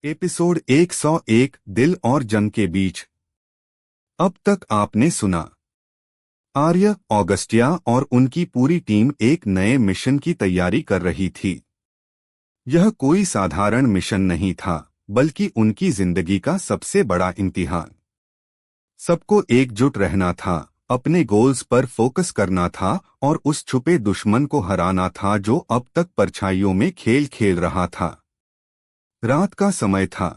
Episode 101 दिल और जंग के बीच। अब तक आपने सुना आर्य, ऑगस्टिया और उनकी पूरी टीम एक नए मिशन की तैयारी कर रही थी। यह कोई साधारण मिशन नहीं था, बल्कि उनकी जिंदगी का सबसे बड़ा इम्तिहान। सबको एकजुट रहना था, अपने गोल्स पर फोकस करना था और उस छुपे दुश्मन को हराना था जो अब तक परछाइयों में खेल खेल रहा था। रात का समय था।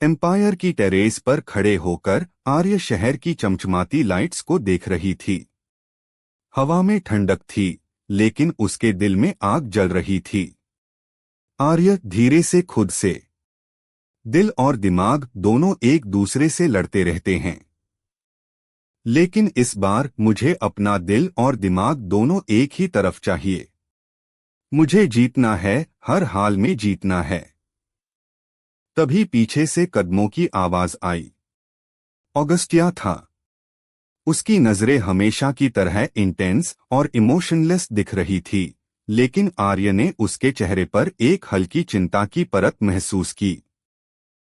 एम्पायर की टेरेस पर खड़े होकर आर्य शहर की चमचमाती लाइट्स को देख रही थी। हवा में ठंडक थी, लेकिन उसके दिल में आग जल रही थी। आर्य धीरे से खुद से, दिल और दिमाग दोनों एक दूसरे से लड़ते रहते हैं, लेकिन इस बार मुझे अपना दिल और दिमाग दोनों एक ही तरफ चाहिए। मुझे जीतना है, हर हाल में जीतना है। तभी पीछे से कदमों की आवाज आई। ऑगस्टिया था। उसकी नजरें हमेशा की तरह इंटेंस और इमोशनलेस दिख रही थी, लेकिन आर्य ने उसके चेहरे पर एक हल्की चिंता की परत महसूस की।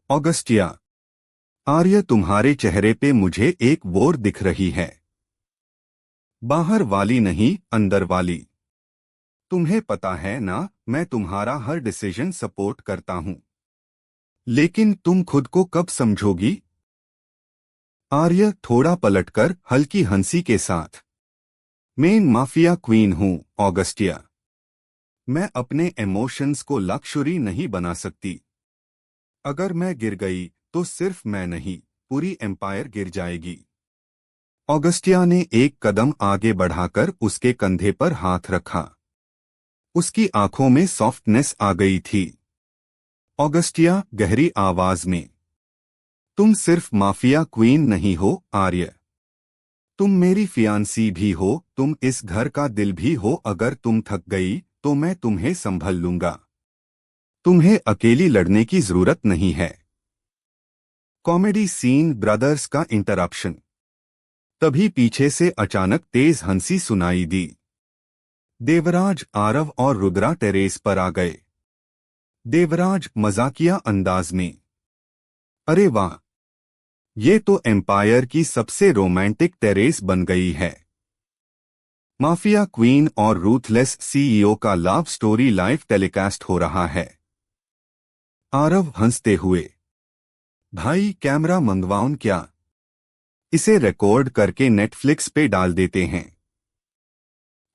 ऑगस्टिया, आर्य, तुम्हारे चेहरे पे मुझे एक वोर दिख रही है। बाहर वाली नहीं, अंदर वाली। तुम्हें पता है ना, मैं तुम्हारा हर डिसीजन सपोर्ट करता हूं, लेकिन तुम खुद को कब समझोगी? आर्य थोड़ा पलटकर हल्की हंसी के साथ, मैं माफिया क्वीन हूं ऑगस्टिया। मैं अपने इमोशंस को लक्ष्योरी नहीं बना सकती। अगर मैं गिर गई तो सिर्फ मैं नहीं, पूरी एम्पायर गिर जाएगी। ऑगस्टिया ने एक कदम आगे बढ़ाकर उसके कंधे पर हाथ रखा। उसकी आंखों में सॉफ्टनेस आ गई थी। ऑगस्टिया, गहरी आवाज में, तुम सिर्फ माफिया क्वीन नहीं हो आर्य, तुम मेरी फियांसी भी हो, तुम इस घर का दिल भी हो। अगर तुम थक गई तो मैं तुम्हें संभल लूंगा। तुम्हें अकेली लड़ने की जरूरत नहीं है। कॉमेडी सीन ब्रदर्स का इंटरप्शन। तभी पीछे से अचानक तेज हंसी सुनाई दी। देवराज, आरव और रुद्रा टेरेस पर आ गए। देवराज मजाकिया अंदाज में, अरे वाह, ये तो एम्पायर की सबसे रोमांटिक टेरेस बन गई है। माफिया क्वीन और रूथलेस सीईओ का लव स्टोरी लाइव टेलीकास्ट हो रहा है। आरव हंसते हुए, भाई कैमरा मंगवाऊं क्या? इसे रिकॉर्ड करके नेटफ्लिक्स पे डाल देते हैं।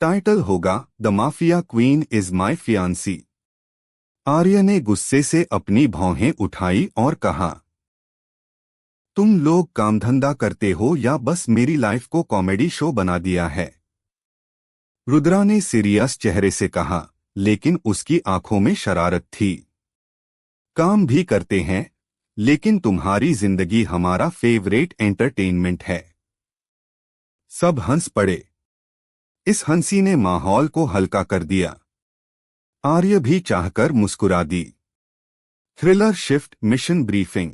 टाइटल होगा the mafia queen is my fiancée. Arya ने गुस्से से अपनी भौहें उठाई और कहा, तुम लोग काम धंधा करते हो या बस मेरी लाइफ को कॉमेडी शो बना दिया है? रुद्रा ने सीरियस चेहरे से कहा, लेकिन उसकी आंखों में शरारत थी। काम भी करते हैं, लेकिन तुम्हारी जिंदगी हमारा फेवरेट एंटरटेनमेंट है। सब हंस पड़े। इस हंसी ने माहौल को हल्का कर दिया। आर्य भी चाहकर मुस्कुरा दी। Thriller shift mission briefing.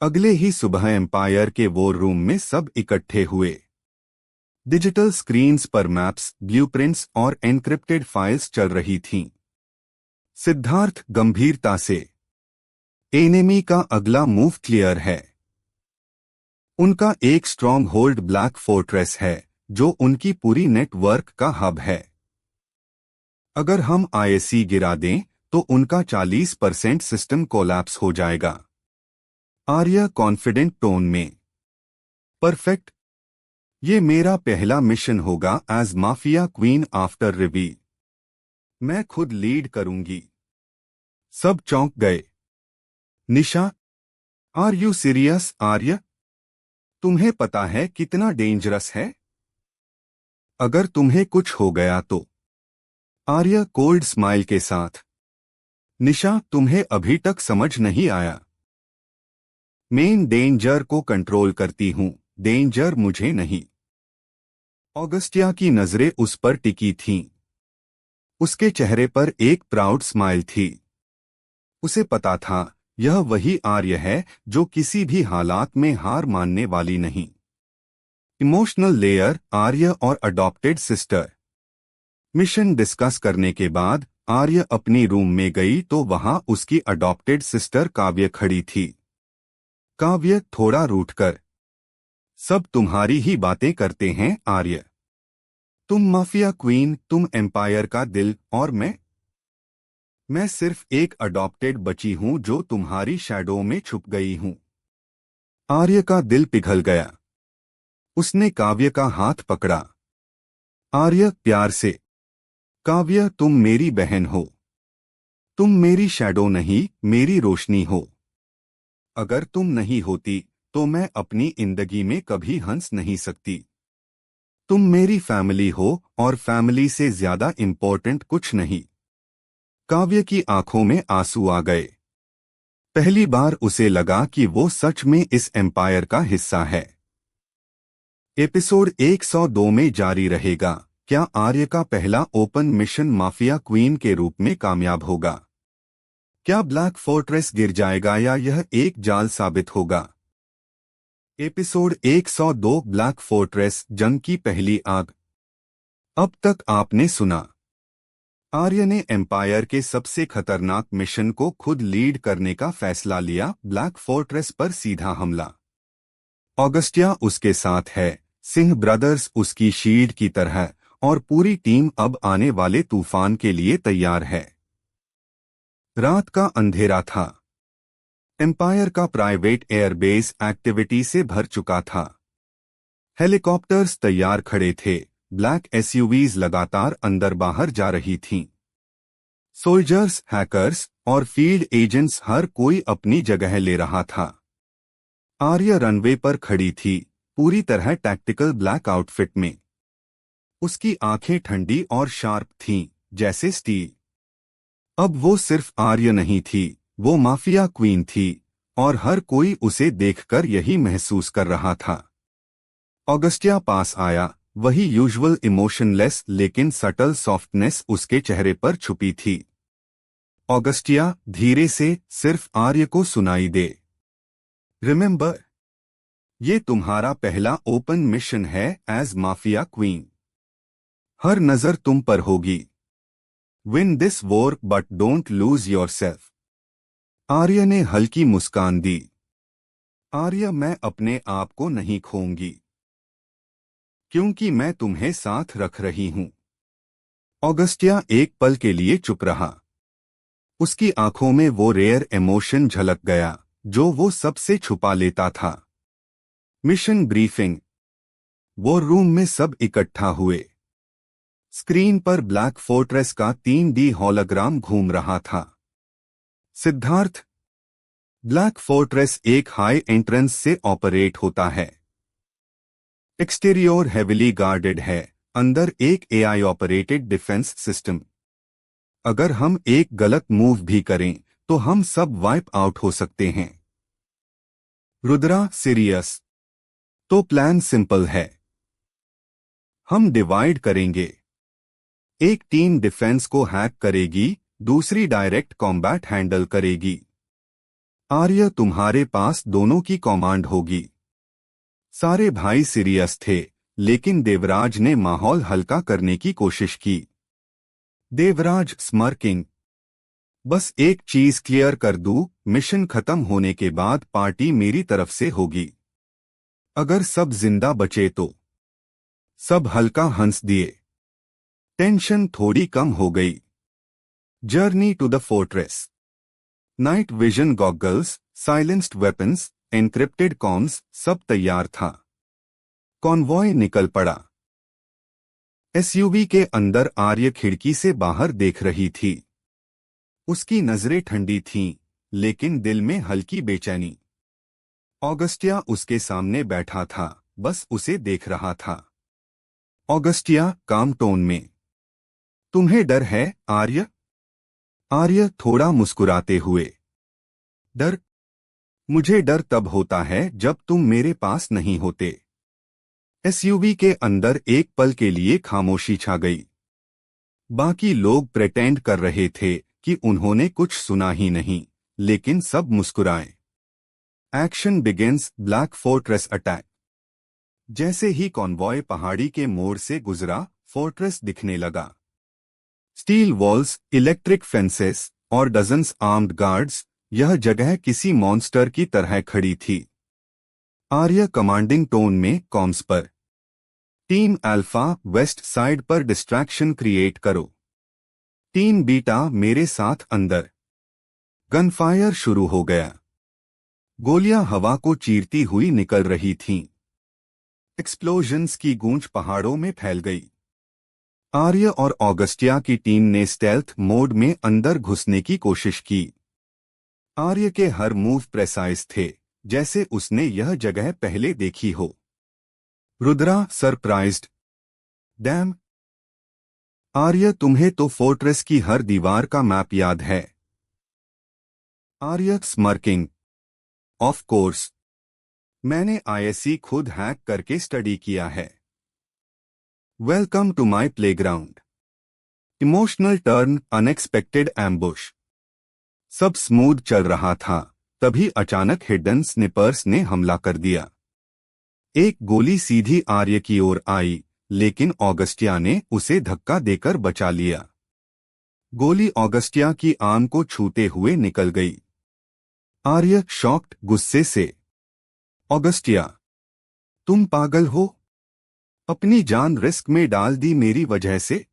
अगले ही सुबह एम्पायर के वॉर रूम में सब इकट्ठे हुए। डिजिटल स्क्रीन्स पर मैप्स, ब्लूप्रिंट्स और एन्क्रिप्टेड फाइल्स चल रही थीं। सिद्धार्थ गंभीरता से, एनिमी का अगला मूव क्लियर है। उनका एक स्ट्रॉन्ग होल्ड ब्लैक फोर्ट्रेस है, जो उनकी पूरी नेटवर्क का हब है। अगर हम आईएससी गिरा दें तो उनका 40% सिस्टम कोलैप्स हो जाएगा। आर्य कॉन्फिडेंट टोन में, परफेक्ट, ये मेरा पहला मिशन होगा as mafia queen after reveal. मैं खुद लीड करूंगी। सब चौंक गए। Nisha, are you serious Arya? तुम्हें पता है कितना डेंजरस है? अगर तुम्हें कुछ हो गया तो? आर्य कोल्ड स्माइल के साथ, निशा, तुम्हें अभी तक समझ नहीं आया। मैं डेंजर को कंट्रोल करती हूं, डेंजर मुझे नहीं। ऑगस्टिया की नजरें उस पर टिकी थीं। उसके चेहरे पर एक प्राउड स्माइल थी। उसे पता था, यह वही आर्य है जो किसी भी हालात में हार मानने वाली नहीं। इमोशनल लेयर, आर्य और अडॉप्टेड सिस्टर। मिशन डिस्कस करने के बाद आर्य अपनी रूम में गई तो वहां उसकी अडॉप्टेड सिस्टर काव्य खड़ी थी। काव्य थोड़ा रूठकर, सब तुम्हारी ही बातें करते हैं आर्य। तुम माफिया क्वीन, तुम एम्पायर का दिल, और मैं सिर्फ एक अडॉप्टेड बची हूं जो तुम्हारी शैडो में छुप गई हूं। आर्य का दिल पिघल गया। उसने काव्य का हाथ पकड़ा। आर्य प्यार से, काव्य तुम मेरी बहन हो। तुम मेरी शैडो नहीं, मेरी रोशनी हो। अगर तुम नहीं होती तो मैं अपनी जिंदगी में कभी हंस नहीं सकती। तुम मेरी फैमिली हो और फैमिली से ज्यादा इम्पोर्टेंट कुछ नहीं। काव्य की आंखों में आंसू आ गए। पहली बार उसे लगा कि वो सच में इस एम्पायर का हिस्सा है। एपिसोड 102 में जारी रहेगा। क्या आर्य का पहला ओपन मिशन माफिया क्वीन के रूप में कामयाब होगा? क्या ब्लैक फोर्ट्रेस गिर जाएगा या यह एक जाल साबित होगा? एपिसोड 102 ब्लैक फोर्ट्रेस, जंग की पहली आग। अब तक आपने सुना, आर्य ने एम्पायर के सबसे खतरनाक मिशन को खुद लीड करने का फैसला लिया, ब्लैक फोर्ट्रेस पर सीधा हमला। ऑगस्टिया उसके साथ है, सिंह ब्रदर्स उसकी शील्ड की तरह, और पूरी टीम अब आने वाले तूफान के लिए तैयार है। रात का अंधेरा था। एम्पायर का प्राइवेट एयरबेस एक्टिविटी से भर चुका था। हेलीकॉप्टर्स तैयार खड़े थे, ब्लैक एसयूवीज लगातार अंदर बाहर जा रही थीं। सोल्जर्स, हैकर्स और फील्ड एजेंट्स, हर कोई अपनी जगह ले रहा था। आर्य रनवे पर खड़ी थी, पूरी तरह टैक्टिकल ब्लैक आउटफिट में। उसकी आंखें ठंडी और शार्प थीं, जैसे स्टील। अब वो सिर्फ आर्य नहीं थी, वो माफिया क्वीन थी, और हर कोई उसे देखकर यही महसूस कर रहा था। ऑगस्टिया पास आया, वही यूजुअल इमोशनलेस लेकिन सटल सॉफ्टनेस उसके चेहरे पर छुपी थी। ऑगस्टिया, धीरे से, सिर्फ आर्य को सुनाई दे। रिमेंबर, ये तुम्हारा पहला ओपन मिशन है एज माफिया क्वीन। हर नजर तुम पर होगी। Win this war but don't lose yourself. Arya ने हल्की मुस्कान दी। आर्य, मैं अपने आप को नहीं खोऊंगी, क्योंकि मैं तुम्हें साथ रख रही हूं। ऑगस्टिया एक पल के लिए चुप रहा। उसकी आंखों में वो रेयर इमोशन झलक गया जो वो सबसे छुपा लेता था। Mission briefing. वो रूम में सब इकट्ठा हुए। स्क्रीन पर ब्लैक फोर्ट्रेस का 3D हॉलोग्राम घूम रहा था। सिद्धार्थ, ब्लैक फोर्ट्रेस एक हाई एंट्रेंस से ऑपरेट होता है। एक्सटीरियर हेविली गार्डेड है, अंदर एक AI ऑपरेटेड डिफेंस सिस्टम। अगर हम एक गलत मूव भी करें तो हम सब वाइप आउट हो सकते हैं। रुद्रा, सीरियस? तो प्लान सिंपल है। हम डिवाइड करेंगे। एक टीम डिफेंस को हैक करेगी, दूसरी डायरेक्ट कॉम्बैट हैंडल करेगी। आर्य, तुम्हारे पास दोनों की कमांड होगी। सारे भाई सीरियस थे, लेकिन देवराज ने माहौल हल्का करने की कोशिश की। देवराज, स्मर्किंग, बस एक चीज क्लियर कर दूं, मिशन खत्म होने के बाद पार्टी मेरी तरफ से होगी। अगर सब जिंदा बचे तो। सब हल्का हंस दिए। टेंशन थोड़ी कम हो गई। Journey to the fortress. Night vision goggles, silenced weapons, encrypted comms, सब तैयार था। कॉन्वॉय निकल पड़ा। एसयूवी के अंदर आर्य खिड़की से बाहर देख रही थी। उसकी नजरें ठंडी थीं, लेकिन दिल में हल्की बेचैनी। ऑगस्टिया उसके सामने बैठा था, बस उसे देख रहा था। ऑगस्टिया, काम टोन में, तुम्हें डर है आर्य? आर्य थोड़ा मुस्कुराते हुए, डर? मुझे डर तब होता है जब तुम मेरे पास नहीं होते। एसयूवी के अंदर एक पल के लिए खामोशी छा गई। बाकी लोग प्रेटेंड कर रहे थे कि उन्होंने कुछ सुना ही नहीं, लेकिन सब मुस्कुराए। Action begins, black fortress attack. जैसे ही कॉन्वॉय पहाड़ी के मोड़ से गुजरा, फोर्ट्रेस दिखने लगा। स्टील वॉल्स, इलेक्ट्रिक फेंसेस और डजन्स आर्म्ड गार्ड्स, यह जगह किसी मॉन्स्टर की तरह खड़ी थी। आर्य कमांडिंग टोन में कॉम्स पर। टीम अल्फा वेस्ट साइड पर डिस्ट्रैक्शन क्रिएट करो। टीम बीटा मेरे साथ अंदर। गनफायर शुरू हो गया। गोलियां हवा को चीरती हुई निकल रही थीं। एक्सप्लोजन्स की गूंज पहाड़ों में फैल गई। आर्य और ऑगस्टिया की टीम ने स्टेल्थ मोड में अंदर घुसने की कोशिश की। आर्य के हर मूव प्रेसाइज थे, जैसे उसने यह जगह पहले देखी हो। रुद्रा सरप्राइज्ड। डैम आर्य, तुम्हें तो फोर्ट्रेस की हर दीवार का मैप याद है। आर्य स्मर्किंग। ऑफ कोर्स, मैंने आईएससी खुद हैक करके स्टडी किया है। Welcome to my playground. Emotional turn, unexpected ambush. सब स्मूथ चल रहा था, तभी अचानक हिडन स्निपर्स ने हमला कर दिया। एक गोली सीधी आर्य की ओर आई, लेकिन ऑगस्टिया ने उसे धक्का देकर बचा लिया। गोली ऑगस्टिया की आर्म को छूते हुए निकल गई। आर्य शॉक्ड गुस्से से। ऑगस्टिया, तुम पागल हो? अपनी जान रिस्क में डाल दी मेरी वजह से?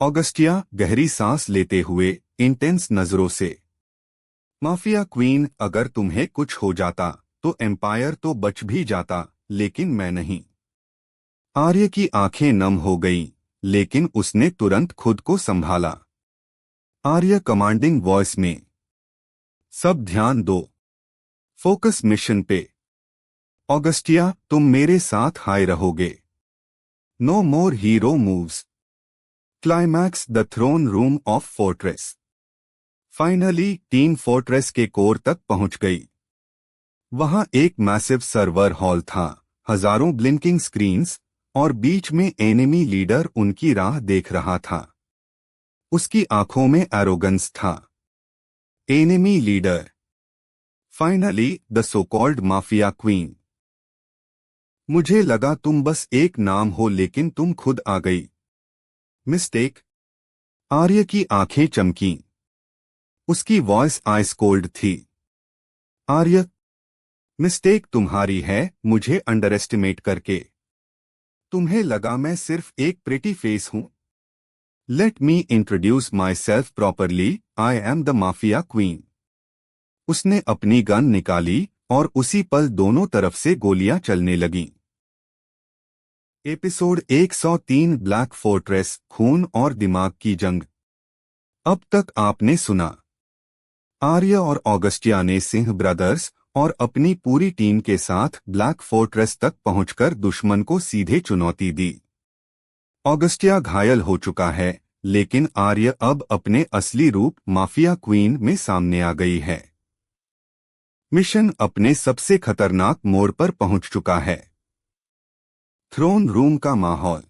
ऑगस्टिया गहरी सांस लेते हुए इंटेंस नजरों से। माफिया क्वीन, अगर तुम्हें कुछ हो जाता तो एम्पायर तो बच भी जाता, लेकिन मैं नहीं। आर्य की आंखें नम हो गईं, लेकिन उसने तुरंत खुद को संभाला। आर्य कमांडिंग वॉइस में, सब ध्यान दो, फोकस मिशन पे। ऑगस्टिया, तुम मेरे साथ हाय रहोगे। No more hero moves. Climax, the throne room of fortress. Finally team fortress के कोर तक पहुंच गई। वहां एक मैसिव सर्वर हॉल था, हजारों ब्लिंकिंग स्क्रीन्स, और बीच में एनिमी लीडर उनकी राह देख रहा था। उसकी आंखों में एरोगेंस था। Enemy leader, finally the so called mafia queen. मुझे लगा तुम बस एक नाम हो, लेकिन तुम खुद आ गई। मिस्टेक। आर्य की आंखें चमकीं। उसकी वॉइस आइस कोल्ड थी। आर्य, मिस्टेक तुम्हारी है, मुझे अंडरएस्टिमेट करके। तुम्हें लगा मैं सिर्फ एक प्रेटी फेस हूं? Let me introduce my self properly, I am the mafia queen. उसने अपनी गन निकाली और उसी पल दोनों तरफ से गोलियां चलने लगीं। एपिसोड 103, ब्लैक फोर्ट्रेस, खून और दिमाग की जंग। अब तक आपने सुना आर्य और ऑगस्टिया ने सिंह ब्रदर्स और अपनी पूरी टीम के साथ ब्लैक फोर्ट्रेस तक पहुंचकर दुश्मन को सीधे चुनौती दी। ऑगस्टिया घायल हो चुका है, लेकिन आर्य अब अपने असली रूप माफिया क्वीन में सामने आ गई है। मिशन अपने सबसे खतरनाक मोड़ पर पहुंच चुका है। थ्रोन रूम का माहौल।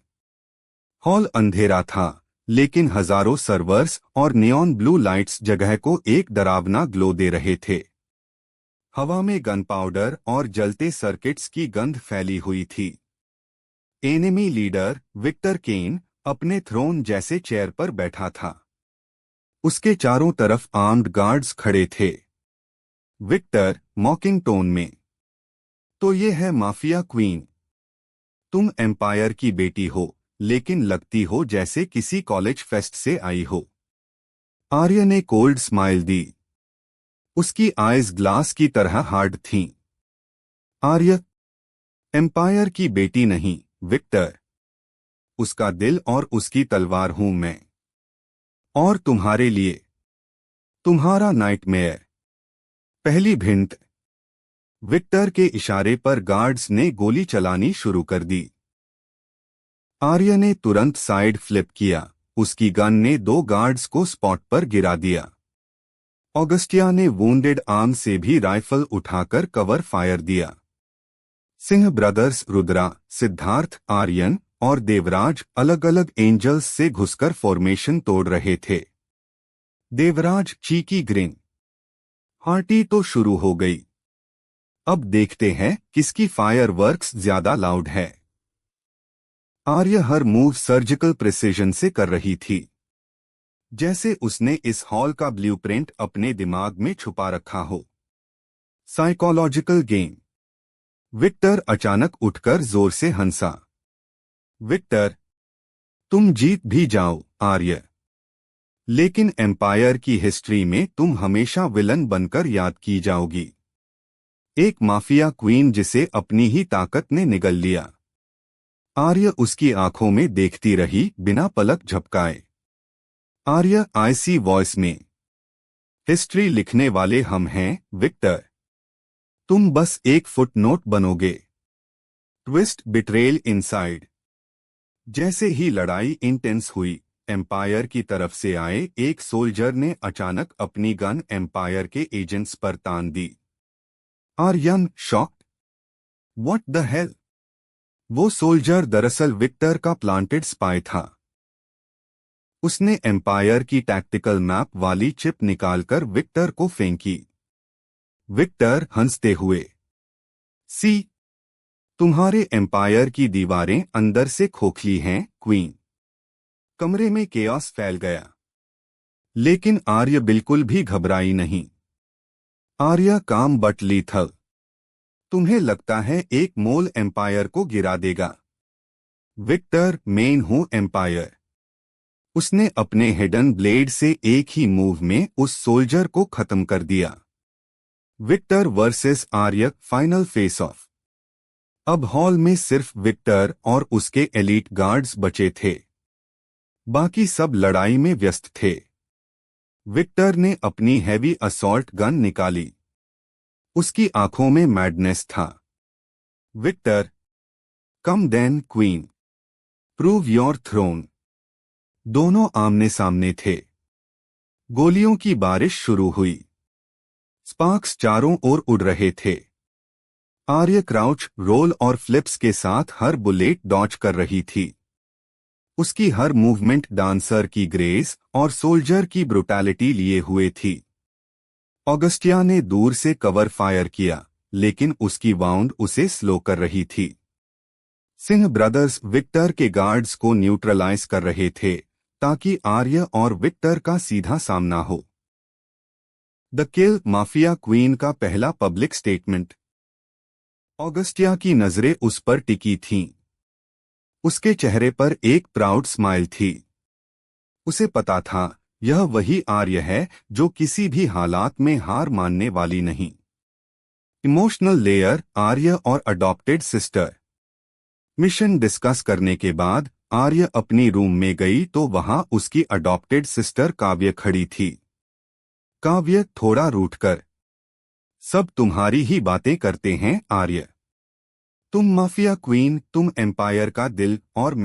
हॉल अंधेरा था, लेकिन हजारों सर्वर्स और नियॉन ब्लू लाइट्स जगह को एक डरावना ग्लो दे रहे थे। हवा में गन पाउडर और जलते सर्किट्स की गंध फैली हुई थी। एनिमी लीडर विक्टर केन अपने थ्रोन जैसे चेयर पर बैठा था। उसके चारों तरफ आर्म्ड गार्ड्स खड़े थे। विक्टर मॉकिंग टोन में, तो ये है माफिया क्वीन। तुम एम्पायर की बेटी हो, लेकिन लगती हो जैसे किसी कॉलेज फेस्ट से आई हो। आर्य ने कोल्ड स्माइल दी। उसकी आइज ग्लास की तरह हार्ड थीं। आर्य, एम्पायर की बेटी नहीं, विक्टर। उसका दिल और उसकी तलवार हूं मैं। और तुम्हारे लिए, तुम्हारा नाइटमेयर। पहली भिंत। विक्टर के इशारे पर गार्ड्स ने गोली चलानी शुरू कर दी। आर्य ने तुरंत साइड फ्लिप किया। उसकी गन ने दो गार्ड्स को स्पॉट पर गिरा दिया। ऑगस्टिया ने वूंडेड आर्म से भी राइफल उठाकर कवर फायर दिया। सिंह ब्रदर्स रुद्रा, सिद्धार्थ, आर्यन और देवराज अलग अलग एंजल्स से घुसकर फॉर्मेशन तोड़ रहे थे। Devraj cheeky green. पार्टी तो शुरू हो गई। अब देखते हैं किसकी फायरवर्क्स ज्यादा लाउड है। आर्य हर मूव सर्जिकल प्रिसिजन से कर रही थी। जैसे उसने इस हॉल का ब्लूप्रिंट अपने दिमाग में छुपा रखा हो। Psychological game. विक्टर अचानक उठकर जोर से हंसा। विक्टर, तुम जीत भी जाओ आर्य, लेकिन एम्पायर की हिस्ट्री में तुम हमेशा विलन बनकर याद की जाओगी। एक माफिया क्वीन जिसे अपनी ही ताकत ने निगल लिया। आर्य उसकी आंखों में देखती रही बिना पलक झपकाए। आर्य आईसी वॉइस में, हिस्ट्री लिखने वाले हम हैं विक्टर, तुम बस एक फुटनोट बनोगे। Twist betrayal inside. जैसे ही लड़ाई इंटेंस हुई, एम्पायर की तरफ से आए एक सोल्जर ने अचानक अपनी गन एम्पायर के एजेंट्स पर तान दी। Aryan shocked. What the hell? वो सोल्जर दरअसल विक्टर का प्लांटेड स्पाई था। उसने एम्पायर की टैक्टिकल मैप वाली चिप निकालकर विक्टर को फेंकी। विक्टर हंसते हुए, सी, तुम्हारे एम्पायर की दीवारें अंदर से खोखली हैं क्वीन। कमरे में केओस फैल गया, लेकिन आर्य बिल्कुल भी घबराई नहीं। आर्य काम बट ली थल। तुम्हें लगता है एक मोल एम्पायर को गिरा देगा? विक्टर, मेन हूं एम्पायर। उसने अपने हिडन ब्लेड से एक ही मूव में उस सोल्जर को खत्म कर दिया। Victor versus Arya final face off. अब हॉल में सिर्फ विक्टर और उसके एलीट गार्ड्स बचे थे। बाकी सब लड़ाई में व्यस्त थे। विक्टर ने अपनी हैवी असॉल्ट गन निकाली। उसकी आंखों में मैडनेस था। Victor, come then queen, prove your throne. दोनों आमने सामने थे। गोलियों की बारिश शुरू हुई। स्पार्क्स चारों ओर उड़ रहे थे। आर्य क्राउच, रोल और फ्लिप्स के साथ हर बुलेट डॉच कर रही थी। उसकी हर मूवमेंट डांसर की ग्रेस और सोल्जर की ब्रुटैलिटी लिए हुए थी। ऑगस्टिया ने दूर से कवर फायर किया, लेकिन उसकी वाउंड उसे स्लो कर रही थी। सिंह ब्रदर्स विक्टर के गार्ड्स को न्यूट्रलाइज कर रहे थे ताकि आर्य और विक्टर का सीधा सामना हो। द किल माफिया क्वीन का पहला पब्लिक स्टेटमेंट। ऑगस्टिया की नजरें उस पर टिकी थीं। उसके चेहरे पर एक प्राउड स्माइल थी। उसे पता था यह वही आर्य है जो किसी भी हालात में हार मानने वाली नहीं। Emotional layer. आर्य और अडॉप्टेड सिस्टर। मिशन डिस्कस करने के बाद आर्य अपनी रूम में गई तो वहां उसकी अडॉप्टेड सिस्टर काव्य खड़ी थी। काव्य थोड़ा रूठकर, सब तुम्हारी ही बातें करते हैं आर्य। तुम माफिया क्वीन, तुम एम्पायर का दिल, और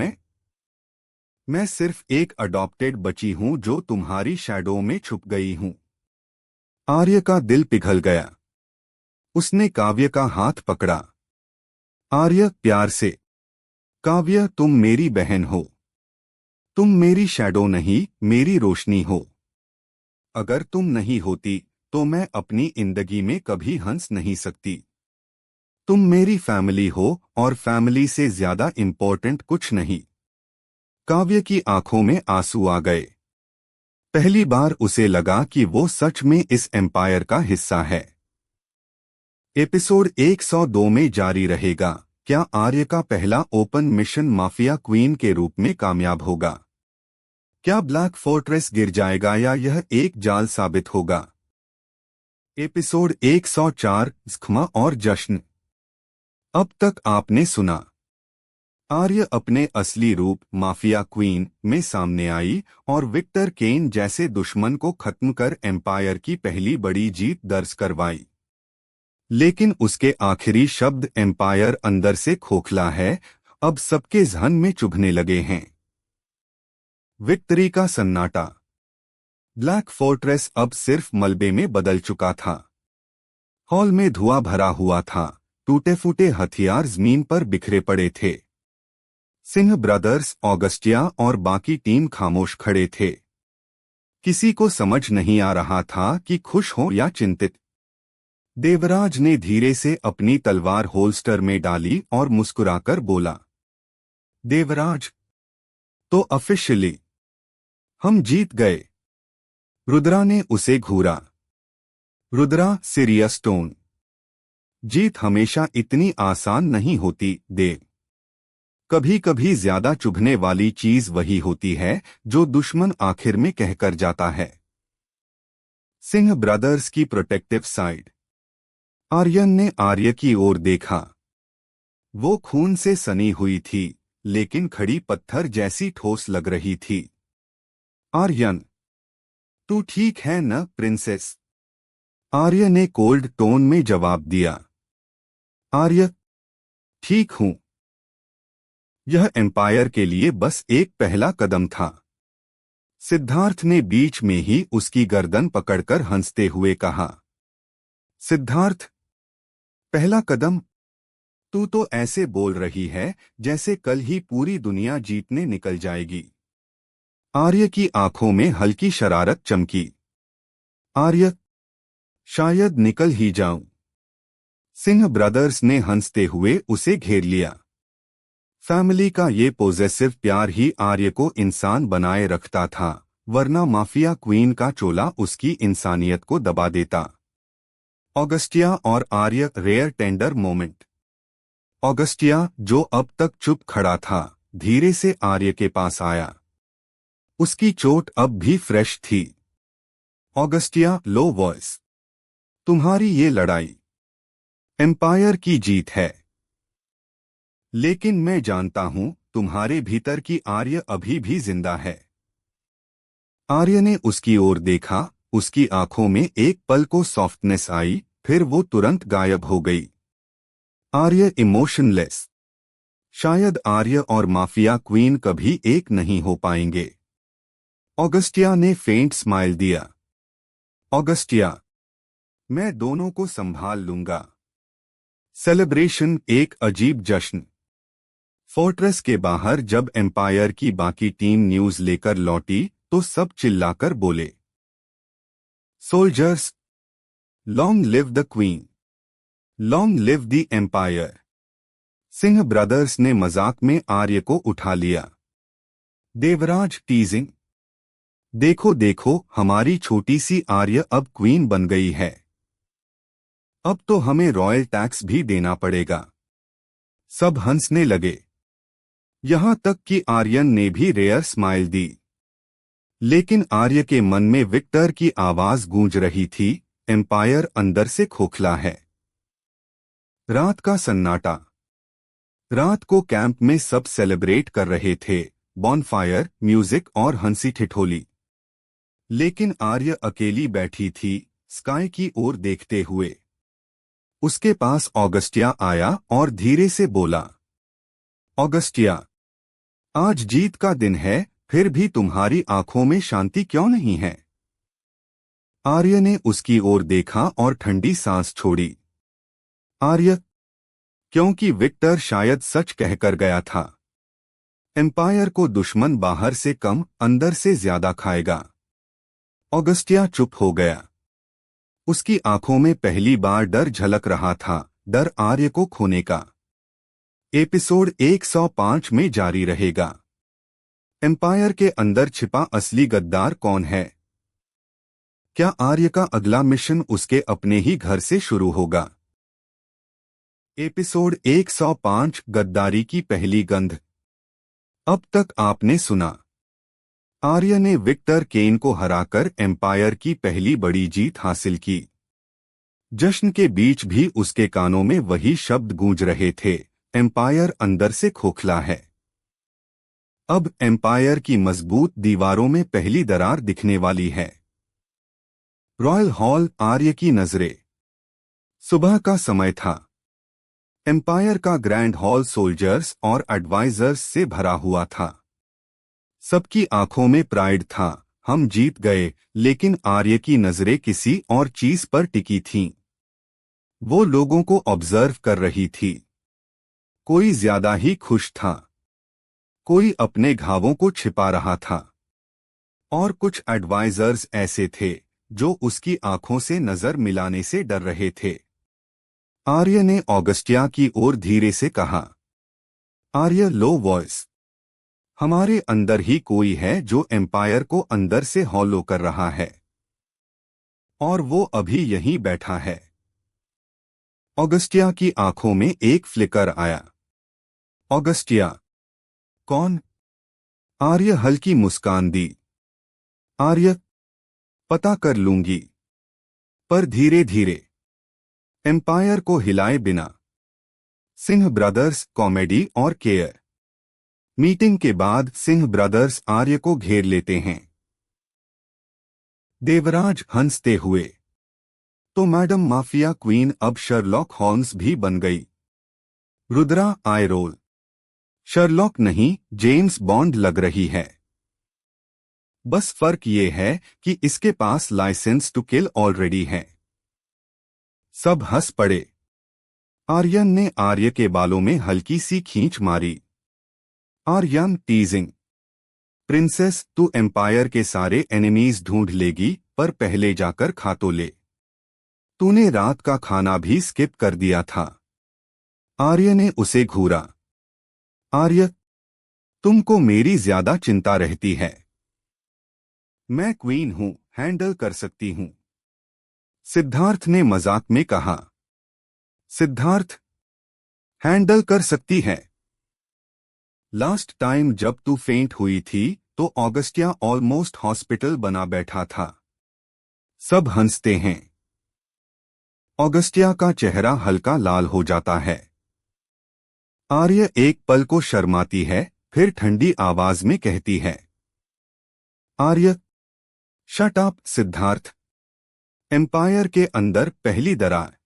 मैं सिर्फ एक अडॉप्टेड बची हूं जो तुम्हारी शैडो में छुप गई हूं। आर्य का दिल पिघल गया। उसने काव्य का हाथ पकड़ा। आर्य प्यार से, काव्य तुम मेरी बहन हो। तुम मेरी शैडो नहीं, मेरी रोशनी हो। अगर तुम नहीं होती तो मैं अपनी जिंदगी में कभी हंस नहीं सकती। तुम मेरी फैमिली हो और फैमिली से ज्यादा इम्पोर्टेंट कुछ नहीं। काव्य की आंखों में आंसू आ गए। पहली बार उसे लगा कि वो सच में इस एम्पायर का हिस्सा है। एपिसोड 102 में जारी रहेगा। क्या आर्य का पहला ओपन मिशन माफिया क्वीन के रूप में कामयाब होगा? क्या ब्लैक फोर्ट्रेस गिर जाएगा या यह एक जाल साबित होगा? एपिसोड 104 ज़ख्मा और जश्न। अब तक आपने सुना आर्य अपने असली रूप माफिया क्वीन में सामने आई और विक्टर केन जैसे दुश्मन को खत्म कर एम्पायर की पहली बड़ी जीत दर्ज करवाई। लेकिन उसके आखिरी शब्द एम्पायर अंदर से खोखला है अब सबके जहन में चुभने लगे हैं। विक्ट्री का सन्नाटा। ब्लैक फोर्ट्रेस अब सिर्फ मलबे में बदल चुका था। हॉल में धुआं भरा हुआ था। टूटे फूटे हथियार जमीन पर बिखरे पड़े थे। सिंह ब्रदर्स, ऑगस्टिया और बाकी टीम खामोश खड़े थे। किसी को समझ नहीं आ रहा था कि खुश हो या चिंतित। देवराज ने धीरे से अपनी तलवार होल्स्टर में डाली और मुस्कुराकर बोला, देवराज, तो ऑफिशियली हम जीत गए। रुद्रा ने उसे घूरा। Rudra, serious tone. जीत हमेशा इतनी आसान नहीं होती, देव। कभी कभी ज्यादा चुभने वाली चीज वही होती है जो दुश्मन आखिर में कहकर जाता है। सिंह ब्रदर्स की प्रोटेक्टिव साइड। आर्यन ने आर्य की ओर देखा। वो खून से सनी हुई थी, लेकिन खड़ी पत्थर जैसी ठोस लग रही थी। आर्यन, तू ठीक है न प्रिंसेस? आर्य ने कोल्ड टोन में जवाब दिया। आर्य, ठीक हूं। यह एम्पायर के लिए बस एक पहला कदम था। सिद्धार्थ ने बीच में ही उसकी गर्दन पकड़कर हंसते हुए कहा। सिद्धार्थ, पहला कदम? तू तो ऐसे बोल रही है जैसे कल ही पूरी दुनिया जीतने निकल जाएगी। आर्य की आंखों में हल्की शरारत चमकी। आर्य, शायद निकल ही जाऊं। सिंह ब्रदर्स ने हंसते हुए उसे घेर लिया। फैमिली का ये पॉजेसिव प्यार ही आर्य को इंसान बनाए रखता था, वरना माफिया क्वीन का चोला उसकी इंसानियत को दबा देता। ऑगस्टिया और आर्य, रेयर टेंडर मोमेंट। ऑगस्टिया, जो अब तक चुप खड़ा था, धीरे से आर्य के पास आया। उसकी चोट अब भी फ्रेश थी। ऑगस्टिया, लो वॉइस। तुम्हारी ये लड़ाई एम्पायर की जीत है, लेकिन मैं जानता हूं तुम्हारे भीतर की आर्य अभी भी जिंदा है। आर्य ने उसकी ओर देखा। उसकी आंखों में एक पल को सॉफ्टनेस आई, फिर वो तुरंत गायब हो गई। आर्य इमोशनलेस। शायद आर्य और माफिया क्वीन कभी एक नहीं हो पाएंगे। ऑगस्टिया ने फेंट स्माइल दिया। ऑगस्टिया, मैं दोनों को संभाल लूंगा। सेलिब्रेशन, एक अजीब जश्न। फोर्ट्रेस के बाहर जब एम्पायर की बाकी टीम न्यूज लेकर लौटी तो सब चिल्लाकर बोले, soldiers, long live the queen, long live the empire. Singh brothers ने मजाक में आर्य को उठा लिया। देवराज टीजिंग, देखो देखो, हमारी छोटी सी आर्य अब क्वीन बन गई है। अब तो हमें रॉयल टैक्स भी देना पड़ेगा। सब हंसने लगे। यहां तक कि आर्यन ने भी रेयर स्माइल दी। लेकिन आर्य के मन में विक्टर की आवाज गूंज रही थी, एम्पायर अंदर से खोखला है। रात का सन्नाटा। रात को कैंप में सब सेलिब्रेट कर रहे थे, बॉनफायर, म्यूजिक और हंसी ठिठोली। लेकिन आर्य अकेली बैठी थी, स्काई की ओर देखते हुए। उसके पास ऑगस्टिया आया और धीरे से बोला, ऑगस्टिया, आज जीत का दिन है, फिर भी तुम्हारी आंखों में शांति क्यों नहीं है? आर्य ने उसकी ओर देखा और ठंडी सांस छोड़ी। आर्य, क्योंकि विक्टर शायद सच कहकर गया था। एम्पायर को दुश्मन बाहर से कम, अंदर से ज्यादा खाएगा। ऑगस्टिया चुप हो गया। उसकी आंखों में पहली बार डर झलक रहा था, डर आर्य को खोने का। एपिसोड 105 में जारी रहेगा। एम्पायर के अंदर छिपा असली गद्दार कौन है? क्या आर्य का अगला मिशन उसके अपने ही घर से शुरू होगा? एपिसोड 105, गद्दारी की पहली गंध। अब तक आपने सुना, आर्य ने विक्टर केन को हराकर एम्पायर की पहली बड़ी जीत हासिल की। जश्न के बीच भी उसके कानों में वही शब्द गूंज रहे थे, एम्पायर अंदर से खोखला है। अब एम्पायर की मजबूत दीवारों में पहली दरार दिखने वाली है। रॉयल हॉल, आर्य की नजरें। सुबह का समय था। एम्पायर का ग्रैंड हॉल सोल्जर्स और एडवाइजर्स से भरा हुआ था। सबकी आंखों में प्राइड था, हम जीत गए, लेकिन आर्य की नजरें किसी और चीज पर टिकी थीं। वो लोगों को ऑब्जर्व कर रही थी। कोई ज्यादा ही खुश था, कोई अपने घावों को छिपा रहा था, और कुछ एडवाइजर्स ऐसे थे जो उसकी आंखों से नजर मिलाने से डर रहे थे। आर्य ने ऑगस्टिया की ओर धीरे से कहा। आर्य, लो वॉइस। हमारे अंदर ही कोई है जो एम्पायर को अंदर से हॉलो कर रहा है। और वो अभी यहीं बैठा है। ऑगस्टिया की आंखों में एक फ्लिकर आया। ऑगस्टिया? कौन? आर्य हल्की मुस्कान दी। आर्य, पता कर लूंगी, पर धीरे धीरे, एम्पायर को हिलाए बिना। सिंह ब्रदर्स कॉमेडी और केयर। मीटिंग के बाद सिंह ब्रदर्स आर्य को घेर लेते हैं। देवराज हंसते हुए, तो मैडम माफिया क्वीन अब शर्लॉक होम्स भी बन गई। रुद्रा आई रोल। शर्लॉक नहीं, जेम्स बॉन्ड लग रही है। बस फर्क ये है कि इसके पास लाइसेंस टू किल ऑलरेडी है। सब हंस पड़े। आर्यन ने आर्य के बालों में हल्की सी खींच मारी। आर्यन टीजिंग, प्रिंसेस तू एम्पायर के सारे एनिमीज ढूंढ लेगी, पर पहले जाकर खा तो ले। तूने रात का खाना भी स्किप कर दिया था। आर्य ने उसे घूरा। आर्य, तुमको मेरी ज्यादा चिंता रहती है। मैं क्वीन हूं, हैंडल कर सकती हूं। सिद्धार्थ ने मजाक में कहा। सिद्धार्थ? हैंडल कर सकती है। लास्ट टाइम जब तू फेंट हुई थी तो ऑगस्टिया ऑलमोस्ट हॉस्पिटल बना बैठा था। सब हंसते हैं। ऑगस्टिया का चेहरा हल्का लाल हो जाता है। आर्य एक पल को शर्माती है, फिर ठंडी आवाज में कहती है, आर्य, शट अप सिद्धार्थ। एम्पायर के अंदर पहली दरार।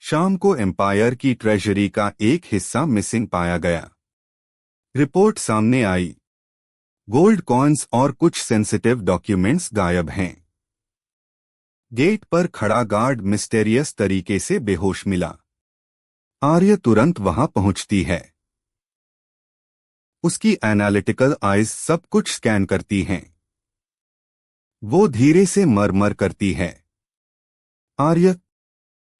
शाम को एम्पायर की ट्रेजरी का एक हिस्सा मिसिंग पाया गया। रिपोर्ट सामने आई। गोल्ड कॉइन्स और कुछ सेंसिटिव डॉक्यूमेंट्स गायब हैं। गेट पर खड़ा गार्ड मिस्टेरियस तरीके से बेहोश मिला। आर्य तुरंत वहां पहुंचती है। उसकी एनालिटिकल आइज सब कुछ स्कैन करती हैं। वो धीरे से मरमर करती है। आर्य,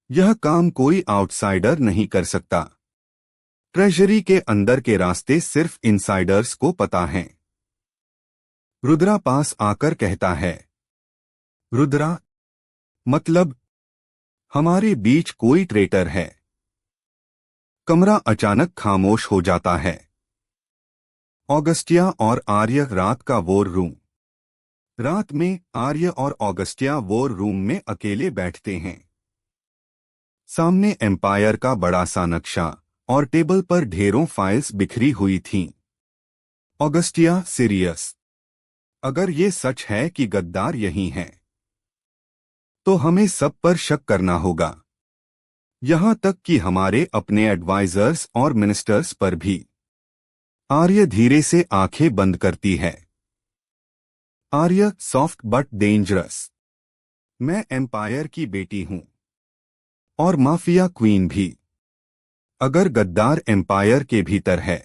यह काम कोई आउटसाइडर नहीं कर सकता। ट्रेजरी के अंदर के रास्ते सिर्फ इनसाइडर्स को पता हैं। रुद्रा पास आकर कहता है, रुद्रा, मतलब हमारे बीच कोई ट्रेटर है। कमरा अचानक खामोश हो जाता है। ऑगस्टिया और आर्य रात का वॉर रूम। रात में आर्य और ऑगस्टिया वॉर रूम में अकेले बैठते हैं। सामने एम्पायर का बड़ा सा नक्शा और टेबल पर ढेरों फाइल्स बिखरी हुई थीं। ऑगस्टिया सीरियस, अगर ये सच है कि गद्दार यही हैं, तो हमें सब पर शक करना होगा, यहां तक कि हमारे अपने एडवाइजर्स और मिनिस्टर्स पर भी। आर्य धीरे से आंखें बंद करती है। आर्य सॉफ्ट बट डेंजरस। मैं एम्पायर की बेटी हूं और माफिया क्वीन भी। अगर गद्दार एम्पायर के भीतर है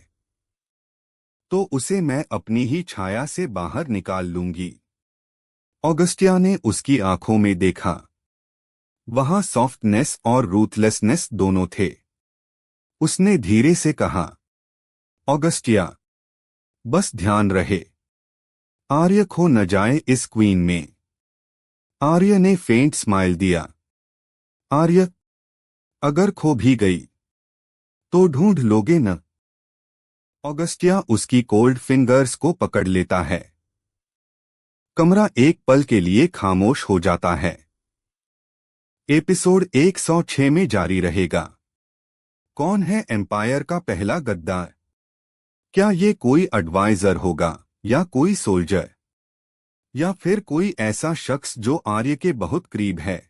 तो उसे मैं अपनी ही छाया से बाहर निकाल लूंगी। ऑगस्टिया ने उसकी आंखों में देखा। वहां सॉफ्टनेस और रूथलेसनेस दोनों थे। उसने धीरे से कहा, ऑगस्टिया, बस ध्यान रहे, आर्य खो न जाए इस क्वीन में। आर्य ने फेंट स्माइल दिया। आर्य, अगर खो भी गई तो ढूंढ लोगे न? ऑगस्टिया उसकी कोल्ड फिंगर्स को पकड़ लेता है। कमरा एक पल के लिए खामोश हो जाता है। एपिसोड 106 में जारी रहेगा। कौन है एम्पायर का पहला गद्दार? क्या ये कोई एडवाइजर होगा, या कोई सोल्जर, या फिर कोई ऐसा शख्स जो आर्य के बहुत करीब है?